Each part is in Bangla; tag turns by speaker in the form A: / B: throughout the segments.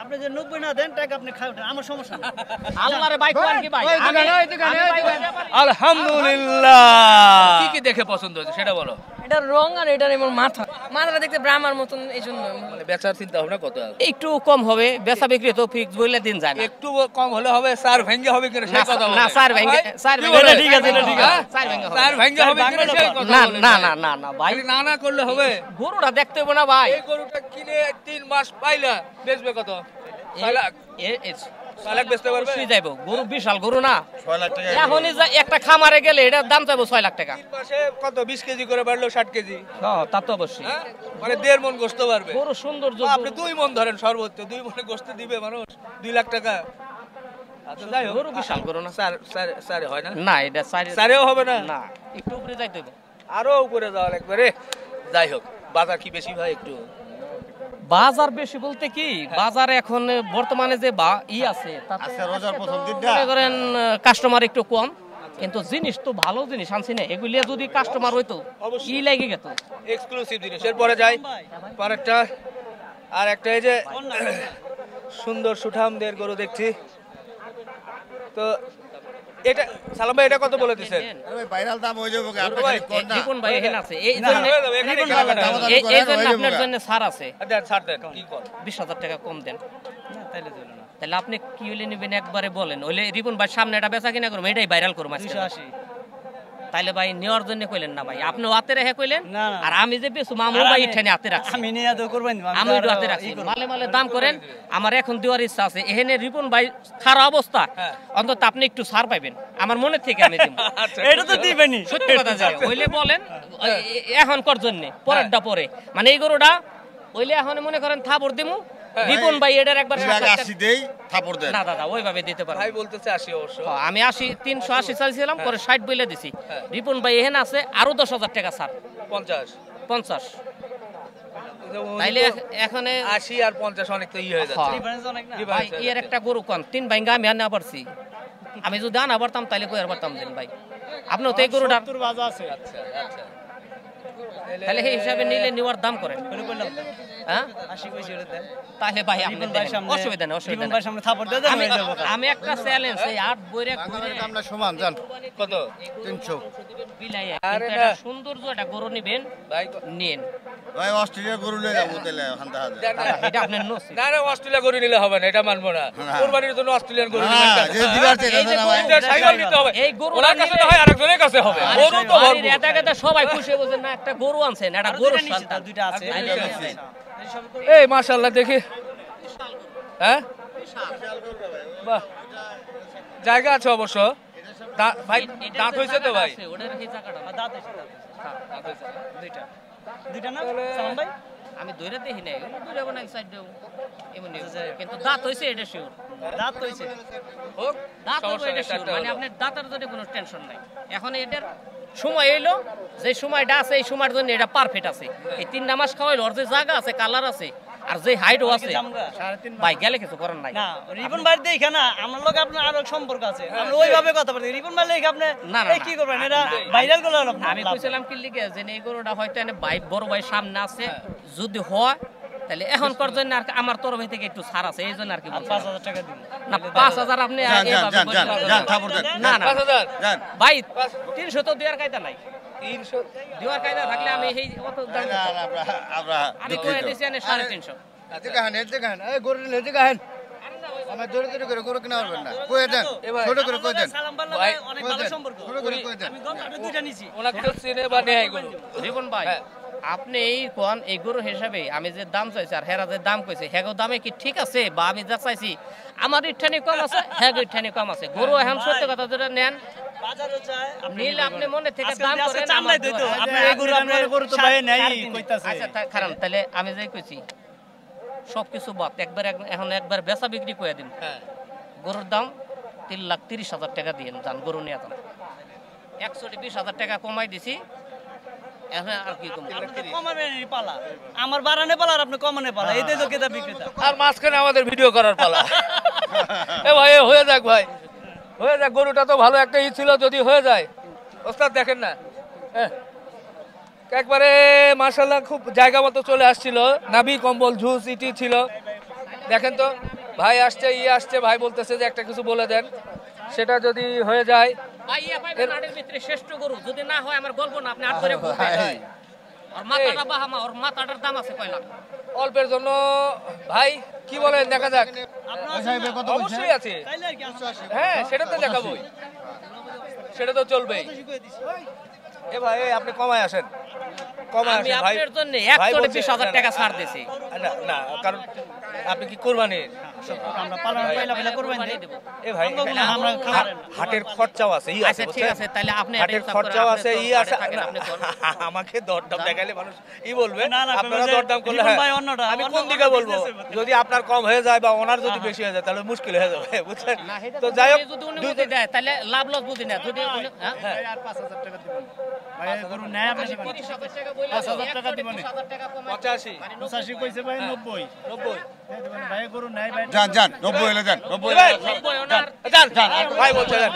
A: আপনি যে 90 না দেন টাকা আপনি খাওয়ান আমার সমস্যা না
B: আল্লাহর ভাই কোন কি ভাই
C: আলহামদুলিল্লাহ কি কি দেখে পছন্দ হয়েছে সেটা বলো
B: এটা রং আর এটা এমন মাথাটা দেখতে ব্রাহ্মার মতন এইজন্য
C: মানে বেচার চিন্তা ভাবনা কত
B: একটু কম হবে বেচা বিক্রি তো ফিক্স বইলে দিন যায় না
C: একটু কম হলে হবে স্যার ভেঙ্গে হবে কিনা সেই কথা
B: না স্যার ভেঙ্গে
A: এটা ঠিক আছে এটা ঠিক আছে
B: স্যার ভেঙ্গে হবে
C: স্যার ভেঙ্গে হবে কিনা সেই কথা
B: না না না না না ভাই
C: না না করলে হবে
B: গরুটা দেখতে হবে না ভাই
C: এই গরুটা কিনে 3 মাস পাইলা বেচবে কত 6 লাখ 6 লাখ বেচতে পারবে
B: শুই যাইবো গরু বিশাল গরু না
D: 6 লাখ টাকা
B: এখনই একটা খামারে গেলে এটার দাম চাইবো 6 লাখ টাকা
C: 3 মাসে কত 20 কেজি করে বাড়লো 60 কেজি
B: হ্যাঁ তা তো অবশ্যই
C: মানে 1.5 মণ গোশত পারবে
B: গরু সৌন্দর্য
C: আপনি 2 মণ ধরেন সর্বোচ্চ 2 মণে গোশত দিবে মানুষ 2 লাখ টাকা আচ্ছা যাই হোক
B: গরু বিশাল গরু না
C: স্যার স্যার স্যার হয় না
B: না এটা
C: স্যারেও হবে না
B: না একটু উপরে যাইতে হবে
C: আরো উপরে যাওয়া লাগবে রে যাই হোক বাজার কি বেশি ভাই একটু
B: বাজার বেশি বলতে কি বাজারে এখন বর্তমানে যে আছে তাতে
D: আজকে রোজার প্রথম দিনটা
B: মনে করেন কাস্টমার একটু কম কিন্তু জিনিস তো ভালো জিনিস আনছি না এগুলিয়া যদি কাস্টমার হইতো কি লেগে গেত
C: এক্সক্লুসিভ জিনিস এরপরে যাই পরেরটা আর একটা এই যে সুন্দর সুঠামদের গরু দেখছি তো এটা সালাম ভাই এটা কত বলে দিছেন
D: আরে ভাই ভাইরাল দাম হয়ে যাবে আপনি
C: ভাই,
D: কোন না
B: রিপন ভাই এখানে আছে এই
C: না,
B: জন্য
C: হয়ে যাবে, এখানে
D: রিপন ভাই,
C: কাটা
D: দাম-
B: এই জন্য আপনার জন্য ছাড় আছে
C: দেন ছাড় দেন কি কর
B: 20,000 টাকা কম দেন
A: না তাইলে চলে না
B: তাহলে আপনি কি হইলে নেবেন একবারে বলেন ওইলে রিপন ভাই সামনে এটা বেচা কিনা করবো এটাই ভাইরাল করবো আজকে।
A: 280
B: তাইলে ভাই নেওয়ার জন্য কইলেন না ভাই আপনি হাতে রেখে কইলেন
A: না, না।
B: আর আমি যে বেশু মামু ভাই এখানে হাতে রাখছি
A: আমি নিয়ে তো করবেন
B: আমি ওইটা হাতে রাখছি মালে মালে দাম করেন আমার এখন দেওয়ার ইচ্ছা আছে এখানে রিপন ভাই খারাপ অবস্থা
C: হ্যাঁ।
B: অন্তত আপনি একটু ছাড় পাইবেন আমার মনে থেকে আমি দিব
C: আচ্ছা
A: এটা তো দিবেনই
B: সত্যি কথা যায় হইলে বলেন এখন কর জন্য পরেরটা পরে মানে এই গরুটা হইলে এখন মনে করেন থাপড় দিমু রিপন ভাই এটার একবার
D: 80 দেই থাপড় দেন
B: না দাদা ওইভাবে দিতে পারবো
C: ভাই বলতেছে 80 অবশ্য
B: আমি 380 চাইছিলাম পরে 60 বইলে দিছি রিপন ভাই এখানে আছে আরো 10,000 টাকা ছাড়
C: 50
B: 50 তাইলে এখানে
C: 80 আর 50 অনেক তো হয়ে যাচ্ছে
A: ডিফারেন্স অনেক না
B: ভাই এর একটা গরু কোন 3 ভাইঙ্গা আমি আনা পারছি আমি যদি আনা পারতাম তাহলে কই আর পারতাম দেন ভাই আপনি তো এই গরুটা
A: 70 বাজা আছে
C: আচ্ছা আচ্ছা
B: তাহলে এই হিসাবে নিলে নেওয়ার দাম করেন
A: বলে বললাম
B: হ্যাঁ
A: 80 কইছি ওরে দেন
B: তাহলে ভাই আপনি
A: রিপন ভাইয়ের সামনে
B: অসুবিধা নেই অসুবিধা
A: রিপন
B: নেই
A: ভাইয়ের সামনে থাপড় দিয়ে দেন
B: আমি
A: হয়ে যাবে
B: আমি একটা চ্যালেঞ্জ এই 8 বইরে ঘুরে
D: দামটা সমান জান
C: কত
D: 300
B: বিলাইয়া
C: আরে
B: কিন্তু
C: না।
B: একটা সৌন্দর্য একটা গরু নিবেন
C: ভাই
B: নিন
D: ভাই অস্ট্রেলিয়া গরু লয়ে যাবো তাহলে ওখান থেকে
C: দেন না।
B: এটা আপনার নসিব
C: না না অস্ট্রেলিয়া গরু নিলে হবে না এটা মানবো না
D: না।
C: কুরবানির জন্য অস্ট্রেলিয়ান গরু
D: না
C: নিলে
D: যে দিবার চাই
B: এই যে
D: না ভাই
B: গরু-
C: সাইকেল নিতে হবে
B: এই গরু
C: ওনার কাছে না হয় আরেকজনের কাছে হবে গরু তো
B: বাড়ির
C: ভরপুর।
B: এটা কথা সবাই খুশি বলছেন না একটা গরু আনছেন একটা গরু সন্তান
A: দুইটা আছে
C: এই মাশাআল্লাহ দেখি হ্যাঁ বাহ জায়গা আছে অবশ্য ভাই দাঁত হয়েছে তো ভাই
B: ওটার এই জায়গাটা না।
A: দাঁত হইছে দুইটা দুইটা না সালাম ভাই
B: আমি দইরা দেখি নাই দইরা বানাই সাইড দেও এমনি কিন্তু দাঁত হইছে এটা শিওর
A: দাঁত হইছে
C: হোক
B: দাঁত হবে
C: সমস্যা
B: এটা
C: নেই,
B: শিওর
C: চারটা
B: মানে
C: হলো।
B: আপনার দাঁতের জন্য কোনো টেনশন নাই এখন এটার সময় এলো যে সময়টা আছে এই সময়ের জন্য এটা পারফেক্ট আছে এই 3 মাস খাওয়াইলো আর যে জায়গা আছে কালার আছে আর যে হাইটও আছে
A: জামগা
D: 3.5
B: ভাই গেলে কিছু করার নাই
A: না রিপন ভাই দেখে না আমার লোক আপনার আরো সম্পর্ক আছে আমরা ওইভাবে কথা বলি রিপন ভাই দেখে আপনি
B: না, না,
A: এই কি
B: না।
A: করবেন এটা ভাইরাল করলে হলো
B: আমি কইছিলাম কি লিখে যে এই গরুটা হয়তো এনে ভাই বড় ভাই সামনে আছে যদি হয় তাহলে এখন কর জন্য আর আমার তরফ থেকে একটু ছাড় আছে এই জন্য আর কি বলছি
A: 5,000 টাকা দিন
B: না 5,000 আপনি
D: যান যান
B: এভাবে
D: যান যান
B: বলতে
D: যান
B: পারবেন
D: থাপড় দেন
B: না না
C: 5000
D: যান
B: ভাই 300 তো দেওয়ার কায়দা নাই
C: 300
B: দেওয়ার কায়দা থাকলে আমি এই অত দাম
D: না, না, আমরা
B: আমি কয়ে দিছি এনে 350
D: দেখেন এই গরু নিলে দেখেন আমার দৌড়ে দৌড়ে করে গরু কিনা পারবেন না কয়ে দেন ছোট করে কয়ে দেন
A: সালাম বাল্লা
C: ভাই,
A: অনেক
D: কয়ে
A: ভালো
D: দেন,
A: সম্পর্ক
D: ছোট করে কয়ে দেন
A: আমি গত দুইটা নিছি
C: ওনাকে তো চিনে বা নেয় গরু
B: রিপন ভাই
C: হ্যাঁ।
B: আপনি এই কোন এই গরু হিসাবে আমি যে দাম চাইছি আর হেরা যে দাম কইছে হেগো দামে কি ঠিক আছে বা আমি যা চাইছি আমার ইঠানি কম আছে হেগো ইঠানি কম আছে গরু এখন সত্যি কথা যেটা নেন
A: বাজারও যায়
B: নীল আপনি মনে থেকে
A: আজকে
B: দাম
A: যদি আজকে
B: করেন
A: চান নাই
B: আমার
A: দইতো
B: দোয়া।
A: আপনি এই গরু আপনার গরু তো ভাই নাই কইতাছে
B: আচ্ছা খারাপ তাহলে আমি যাই কইছি সবকিছু বাদ একবার এখন একবার বেচা বিক্রি করে দিন
C: হ্যাঁ
B: গরুর দাম 3,30,000 টাকা দিয়ে যান গরু নিয়ে যান 120,000 টাকা কমাই দিছি এখন আর কি কম
A: কমাবেন পালা আমার বাড়ানে পালা আর আপনি কমানে পালা এইটাই তো কেতা বিক্রেতা
C: আর মাঝখানে আমাদের ভিডিও করার পালা এ ভাই এ হয়ে যাক ভাই হয়ে যাক গরুটা তো ভালো একটা ই ছিল যদি হয়ে যায় ওস্তাদ দেখেন না একবারে মাশাআল্লাহ খুব জায়গা মতো চলে আসছিল নাভি কম্বল ঝুস ইটি ছিল দেখেন তো ভাই আসছে আসছে, ভাই বলতেছে যে একটা কিছু বলে দেন, সেটা যদি হয়ে যায়
B: ভাই ইয়া পাইবেন আটের ভিতরে শ্রেষ্ঠ গরু, যদি না হয় আমার গল্প না, আপনি আট করে বলবেন। আর মাথাটা বাহামা, ওর মাথাটার দাম আছে কয় লাখ।
C: অল্পের জন্য ভাই কি বলেন, দেখা যাক।
D: সাহেবের কত বলছে?
C: অবশ্যই আছে,
A: তাইলে আর কি আমরা
C: হ্যাঁ সেটা তো দেখাবোই, সেটা তো চলবেই। এ ভাই আপনি কমায় আসেন, কমায়
B: আমি
C: আসেন ভাই।
B: আপনার জন্য
C: ভাই
B: 120,000 টাকা ছাড় দিছি।
C: না না, কারণ আপনি কি কোরবানির,
A: আমরা পালন পয়লা করবেন
B: দেব।
C: এ ভাই
A: আমরা খাবার
C: হাটের খরচাও আছে, আছে
B: আচ্ছা ঠিক আছে, তাহলে আপনি
C: হাটের
B: এটা
C: খরচাও আছে, আছে
B: থাকেন, আপনি কোন
C: আমাকে দরদাম দেখাইলে মানুষ বলবে,
A: না, না,
C: আপনারা
A: বলবে যে
C: দরদাম করলে
A: জীবন
C: হ্যাঁ।
A: ভাই অন্যটা,
C: আমি
A: অন্য
C: কোন দিকে বলবো,
A: business-এর
C: যদি আপনার কম হয়ে যায় বা ওনার যদি বেশি হয়ে যায় তাহলে মুশকিল হয়ে যাবে, বুঝছেন?
B: না, সেটা
C: তো যাই হোক
B: যদি উনি বুঝে দেয় তাহলে লাভ লস বুঝি না, যদি উনি হ্যাঁ
D: আর 5,000 টাকা দিবেন ভাই গরু নেয় আপনি দিবেন
B: 30,000 টাকা বইলে
D: 5,000 টাকা দিবেন।
B: 30,000 টাকা কমাই
C: 85
D: 85 কইছে ভাই 90
C: 90
D: দিবেন ভাই গরু নেয় ভাই
E: যান যান 90 হলে যান 90
C: ভাই, যান, ভাই বলছে যান।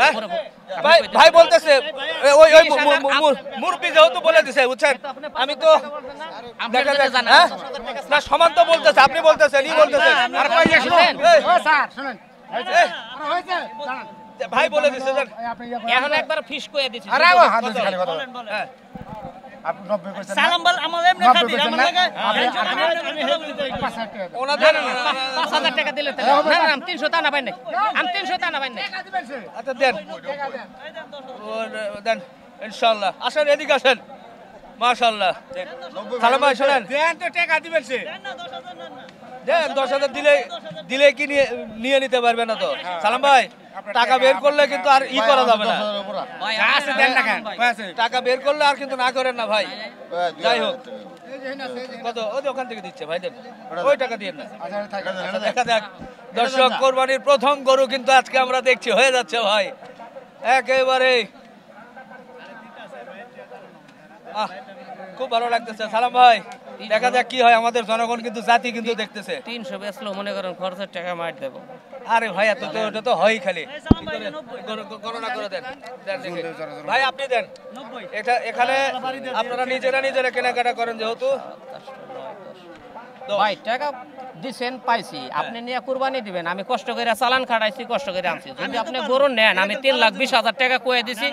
C: হ্যাঁ? ভাই বলতেছে ওই মুরব্বি যেহেতু বলে দিছে, বুঝছেন? আমি তো দেখা যাক, হ্যাঁ? না সমান তো বলতেছে, আপনি বলতেছেন, বলতেছেন আর কই
B: শুনেন।
D: ও স্যার শুনেন হয়েছে দাঁড়ান
C: ভাই বলে দিছে যান।
D: আপনি
B: এখন একবার ফিস করে দিছি।
D: আরে ও হাত দিছে খালি কথা
A: বলেন বলেন
C: হ্যাঁ
D: আপনি 90 কইছেন
A: সালাম বল আমার এমনি
D: নব্বই
A: খাতি
D: কইছেন
A: আমার
D: না?
A: লাগে
D: আমি-
A: আমি
D: 5,000 টাকা
C: ওনাদের
B: 5,000 টাকা দিলে তাহলে না না আমি 300 টা না পাই নাই, আমি 300 টা না পাই নাই।
D: দিবেন সে
C: আচ্ছা দেন ওর দেন ইনশাআল্লাহ। আসেন এদিকে আসেন, মাশাআল্লাহ। সালাম ভাই শুনেন,
D: দেন তো টাকা দিবেন সে
C: দেন 10,000 দিলে কি নিয়ে নিতে পারবে না তো? সালাম ভাই টাকা বের করলে কিন্তু আর করা যাবে না,
B: ভাই
D: আছে দেন না কেন আছে
C: টাকা বের করলে আর কিন্তু না করেন না ভাই। যাই হোক কত ওই যে ওখান থেকে দিচ্ছে ভাই, দেন ওই টাকা দিয়ে না। আচ্ছা, দেখা যাক দর্শক, কোরবানির প্রথম গরু কিন্তু আজকে আমরা দেখছি হয়ে যাচ্ছে ভাই একেবারে। খুব ভালো লাগতেছে সালাম ভাই, দেখা যাক কি হয়। আমাদের জনগণ কিন্তু জাতি কিন্তু দেখতেছে।
B: 300 বেচলো মনে করেন খরচের টাকা মার দেব।
C: আরে ভাই এত তো ওটা তো হয়ই খালি
A: সালাম ভাই 90
C: গণনা করে দেন, দেন দেখি। ভাই আপনি দেন
A: 90
C: এটা, এখানে আপনারা নিজেরা কেনাকাটা করেন যেহেতু।
B: ভাই টাকা দিছেন পাইছি, আপনি নিয়ে কুরবানি দিবেন, আমি কষ্ট করে চালান খাটাইছি, কষ্ট করে আনছি। যদি আপনি গরু নেন, আমি 3,20,000 টাকা কয়ে দিছি।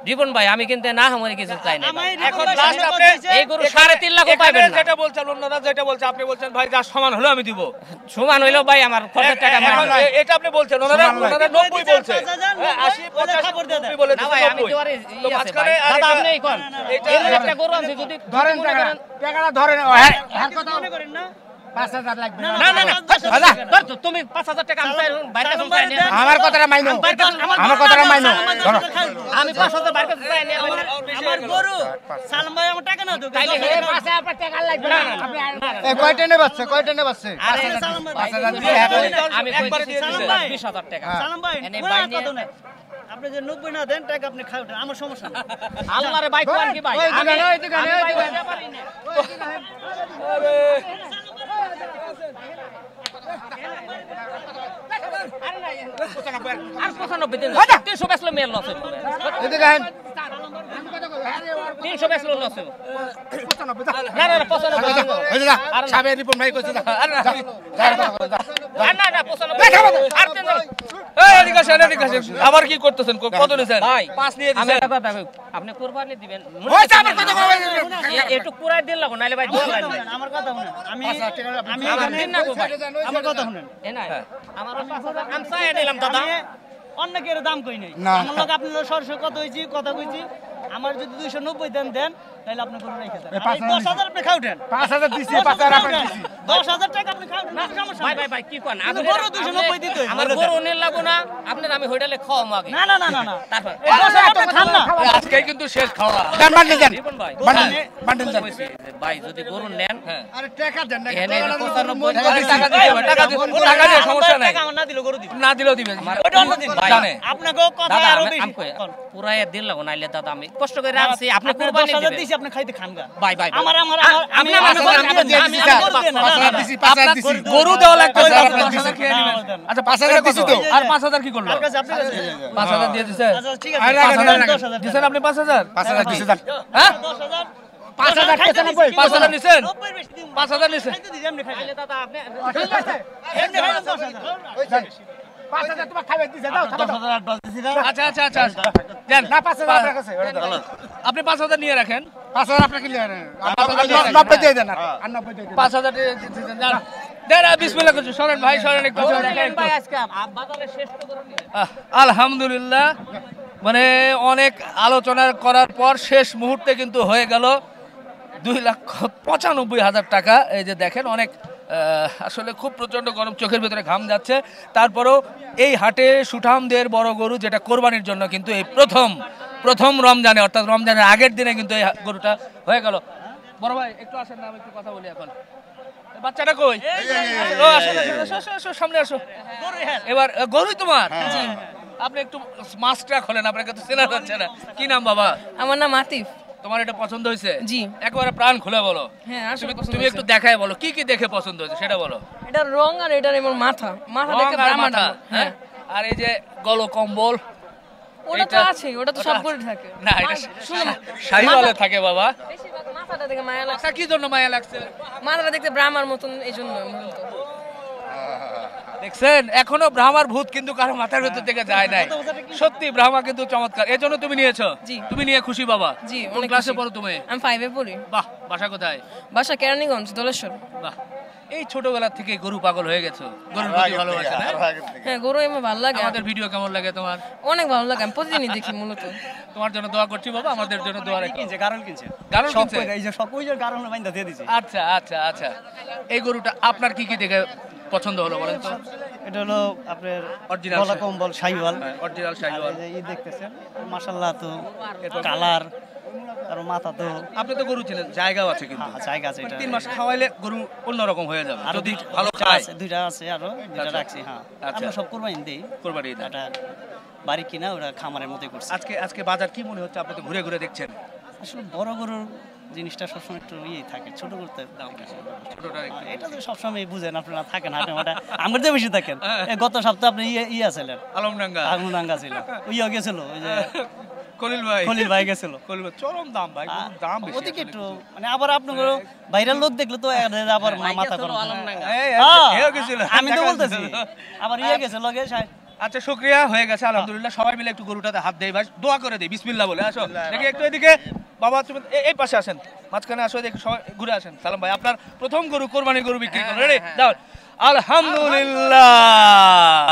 B: জীবন ভাই আমি কিন্তু না আমার কিছু চাই না।
C: এখন লাস্ট আপনি
B: এই গরু 3.5 লাখ পাইবেন না।
C: যেটা বলছেন অন্যরা যেটা বলছে, আপনি বলছেন ভাই যা সমান হলো আমি দিব।
B: সমান হইলো ভাই আমার খরচের টাকা মার
C: এখন
B: দেব।
C: এটা আপনি বলছেন, ওনারা 90 বলছে, 80
A: খবর দিয়ে দেন।
C: 85 বলে
B: না ভাই আমি
C: 90।
B: দেওয়ার
C: তো
B: ই আছে ভাই।
C: মাঝখানে আর
B: দাদা
C: এটা-
B: আপনি এই কোন
C: এটা-
B: এই একটা গরু আনছি, যদি
D: ধরেন
B: মনে করেন
D: টাকাটা ধরেন হ্যাঁ কথা
A: মনে করেন না
D: 5,000 লাগবে
A: না,
B: না না না
A: দাদা,
B: ধর তো, তুমি 5,000 টাকা আমি চাই, বাইরে কাছে চাই না।
D: আমার কথাটা মাইনো আমার কথাটা মাইনো ধরো
B: আমি 5,000 বাইরে কাছে চাই না।
A: আমার গরু সালাম ভাই আমার টাকা না দাও
B: তাইলে
D: এই পাশে আপনার টাকা লাগবে না আপনি এই কয়টা নেবাচ্ছে
B: আরে
A: সালাম ভাই
D: 5,000
A: ভাই,
D: দিয়ে
B: আমি
C: একবারে দিয়ে
B: কইছি
C: দিছে।
B: 20,000 টাকা।
A: সালাম ভাই
B: এনে
A: কোনো
B: ভাই
A: আর
B: নিয়ে-
A: কত নাই। আপনি যে 90 না দেন টাকা আপনি খাওয়া আমার সমস্যা নেই।
B: আল্লাহরে ভাই কোন কি ভাই?
D: ওই
B: আমি
D: দিকে, ওই দিকে,
B: আমি
D: ওই
B: ভাই
D: দিকে।
B: বলতে পারি না।
C: আরে
B: আর 95 দিন 300 বেচলো মেয়ের লস হইলো।
D: এদিকে আহেন
B: 300 বেচলো লস হইলো। না না 95
D: ওই যা সাবে রিপন ভাই কইছে যা
C: আরে না,
B: না 95 আর দেন না।
C: এই এদিকে আসেন, এদিকে আসেন। আবার কি করতেছেন? কত নিছেন?
B: ভাই
C: 5 নিয়ে
B: আমি
C: দিছেন।
B: একটা কথা কই, আপনি কুরবানি দিবেন,
D: ওই যা আমার কথা কই
B: একটু কুরাই দিন লাগো, নাইলে ভাই দোয়া লাগবে।
A: আমার কথা শুনেন আমি আমি
B: আমার দিন না গো ভাই।
A: আমার কথা শুনেন
B: এ নাই আমার 5,000 আমি চাই নিলাম দাদা।
A: আমি অন্য কেউ দাম কই নাই
D: না।
A: আমার লোক আপনার সরষে কত হইছি কথা কইছি আমার যদি 290 দেন তাহলে আপনি গরু রেখে দেন
D: এই 5,000
A: 10,000 আপনি খাওটেন
D: 5,000 দিছি 5,000 আপনি দিছি
A: 10,000 টাকা আপনি খাওটেন না সমস্যা
B: ভাই
A: নাই।
B: ভাই ভাই কি কোন?
A: কিন্তু
B: আপনি
A: গরু 290 দিতে হইবে।
B: আমার গরু নিল লাগো না, আপনার আমি হোটেলে খাওয়াম আগে।
A: না না না না না
B: তারপর
A: এই 10,000 আপনি খান না
C: আজকে কিন্তু শেষ খাওয়া।
D: দেন বান্ডিল দেন
B: জীবন ভাই
D: বান্ডিল দেন
B: কইছি যে ভাই যদি গরু নেন
D: আরে টাকা দেন না
B: এনে 95
C: টাকা দিতে হবে, টাকা দিয়ে সমস্যা নাই।
A: টাকা আমার না দিলে গরু দিবে
C: না দিলেও দিবে।
A: ওটা অন্য দিন
B: ভাই,
C: জানে।
A: আপনাকে কথা
B: দাদা
A: আরো
B: আমি
A: বেশি
B: কই পুরাই দিন লাগো, নাইলে দাদা আমি কষ্ট করে আনছি, আপনি
A: আপনি
B: কুরবানি
A: 10,000
B: দিবেন।
A: দিছি আপনি খাইতে খান গা
B: ভাই ভাই
A: আমার
B: আপনি
A: আমি
B: মনে করেন আমি দিয়ে দিছি স্যার।
D: 5,000 দিছি 5,000 দিছি
C: গরু দেওয়া লাগবে,
D: আচ্ছা,
C: আপনি
D: আপনার
C: 10,000 খেয়ে নেবেন।
D: আচ্ছা 5,000 দিছি তো
C: আর 5,000 কি করলো?
A: আর কাছে আপনি কাছে
C: 5,000 দিয়ে দিছে।
A: আচ্ছা ঠিক
D: আর
A: আছে
D: রাখেন, রাখেন।
A: 10,000
C: দিছেন আপনি 5,000?
D: 5,000 দিছি দেন
C: হ্যাঁ?
A: 10,000
D: 5,000
C: 5,000 নিছেন?
A: 90 বেশি দিন
C: 5,000 নিছেন?
A: খাইতে দিই এমনি খাইতে
B: দাদা আপনি
A: এমনি খাইতে
C: আচ্ছা আচ্ছা আচ্ছা দেন আপনি 5,000 নিয়ে রাখেন
D: 5,000 আপনাকে নিয়ে নেন
C: 90 দিয়ে দেন 5,000 দেন দেন বিসমিল্লাহ করছি সরেন ভাই সরেন একটু
B: ভাই আজকে বাজারে শেষ তো করে নিলেন।
C: আলহামদুলিল্লাহ মানে অনেক আলোচনা করার পর শেষ মুহূর্তে কিন্তু হয়ে গেল 2,95,000 টাকা। এই যে দেখেন অনেক আসলে খুব প্রচন্ড গরম, চোখের ভিতরে ঘাম যাচ্ছে। তারপরেও এই হাটে সুঠামদের বড় গরু যেটা কোরবানির জন্য কিন্তু এই প্রথম রমজানে অর্থাৎ রমজানের আগের দিনে কিন্তু এই গরুটা হয়ে গেল। বড় ভাই একটু আসেন না, আমি একটু কথা বলি এখন। বাচ্চাটা কই? ও আসো আসো আসো সামনে আসো। এবার গরুই তোমার? জি। আপনি একটু মাস্কটা খোলেন, আপনাকে তো চেনা যাচ্ছে না। কি নাম বাবা?
E: আমার নাম আতিফ।
C: তোমার এটা পছন্দ হয়েছে?
E: জি।
C: একবারে প্রাণ খুলে বলো।
E: হ্যাঁ, আসলে পছন্দ
C: তুমি
E: হয়েছে।
C: একটু দেখায় বলো কি কি দেখে পছন্দ হয়েছে সেটা বলো।
E: এটার রং আর এটার এমন মাথা
C: রং
E: দেখে
C: আর
E: ব্রাহ্মণটা।
C: মাথা,
E: হ্যাঁ,
C: আর এই যে গল কম্বল
E: ওটা তো
C: এটা-
E: আছে, ওটা তো সব করে থাকে।
C: না এটা
E: শুনুন,
C: শাহিওয়ালে থাকে বাবা।
E: বেশিরভাগ মাথাটা দেখে মায়া লাগছে।
C: আচ্ছা কি জন্য মায়া লাগছে?
E: মাথাটা দেখতে ব্রাহ্মার মতন, এই জন্য মূলত।
C: দেখছেন এখনো ব্রাহ্মার ভূত কিন্তু কারো মাথার ভিতর থেকে যায় নাই। সত্যি ব্রাহ্মা কিন্তু চমৎকার, এই জন্য তুমি নিয়েছো?
E: জি।
C: তুমি নিয়ে খুশি বাবা?
E: জি,
C: কোন
E: অনেক
C: ক্লাসে
E: খুশি।
C: পড়ো তুমি?
E: আমি 5 এ পড়ি।
C: বাহ, বাসা কোথায়?
E: বাসা কেরানীগঞ্জ, দলেশ্বর।
C: বাহ, এই ছোটবেলা থেকে গরু পাগল হয়ে গেছো, গরুর প্রতি ভালোবাসা না?
E: হ্যাঁ, গরু আমার ভালো লাগে।
C: আমাদের ভিডিও কেমন লাগে তোমার?
E: অনেক ভালো লাগে, আমি প্রতিদিনই দেখি মূলত।
C: তোমার জন্য দোয়া করছি বাবা, আমাদের জন্য দোয়া রাখো।
A: কিনছে গারল কিনছে
C: গারল
A: সব
C: কিনছে?
A: কইরা, এই যে সব ওই যে গারল বাইন্ধা দিয়ে দিছে।
C: আচ্ছা আচ্ছা আচ্ছা, এই গরুটা আপনার কি কি দেখে পছন্দ হলো বলেন তো?
A: এটা হলো আপনার
C: Original
A: গলা
C: শাহী-
A: কম্বল শাহিওয়াল।
C: অরিজিনাল
A: আর
C: শাহিওয়াল।
A: এই যে ই দেখতেছেন মাশাআল্লাহ, তো কালার আর মাথা তো
C: আপনি তো গরু ছিলেন, জায়গাও আছে কিন্তু।
A: হ্যাঁ, জায়গা আছে এটা।
C: 3 মাস খাওয়াইলে গরু অন্যরকম হয়ে যাবে
A: আরো
C: যদি
A: দুইটা
C: ভালো খায়।
A: আছে, দুইটা আছে, আরো দুইটা
C: আচ্ছা।
A: রাখছি। হ্যাঁ,
C: আচ্ছা।
A: আমরা সব কোরবানি দেই।
C: কোরবানি ঈদে।
A: এটা বাড়ি কিনা ওরা খামারের মতোই করছে।
C: আজকে বাজার কি মনে হচ্ছে? আপনি তো ঘুরে ঘুরে দেখছেন।
A: আসলে বড় গরুর জিনিসটা সবসময় একটু ইয়ে থাকে, ছোট করতে দাম বেশি।
C: ছোটটা একটু-
A: এটা তো সবসময় বুঝেন আপনারা, থাকেন হাটে মাঠে, আমার তো বেশি থাকেন। এই গত সপ্তাহে আপনি ইয়ে ছিলেন,
C: আলমডাঙ্গা
A: আগুনাঙ্গা ছিল, ইয়ে গেছিল ওই যে
C: খলিল ভাই।
A: খলিল ভাই গেছিল।
C: খলিল ভাই চরম দাম ভাই, গরুর দাম বেশি।
A: ওদিকে একটু মানে আবার আপনার বাইরের লোক দেখলে তো আবার মাথা গরম।
C: এই,
A: হ্যাঁ,
C: এও গেছিল।
A: আমি তো বলতেছি আবার ইয়ে গেছে লগে
C: আচ্ছা শুকরিয়া, হয়ে গেছে আলহামদুলিল্লাহ। সবাই মিলে একটু গরুটাতে হাত দেই ভাই, দোয়া করে দেই বিসমিল্লাহ বলে। আসো দেখি একটু এদিকে বাবা, তুমি এই পাশে আসেন, মাঝখানে আসো, দেখি সবাই ঘুরে আসেন। সালাম ভাই, আপনার প্রথম গরু কোরবানির গরু বিক্রি করেন, রেডি? দাও। আলহামদুলিল্লাহ।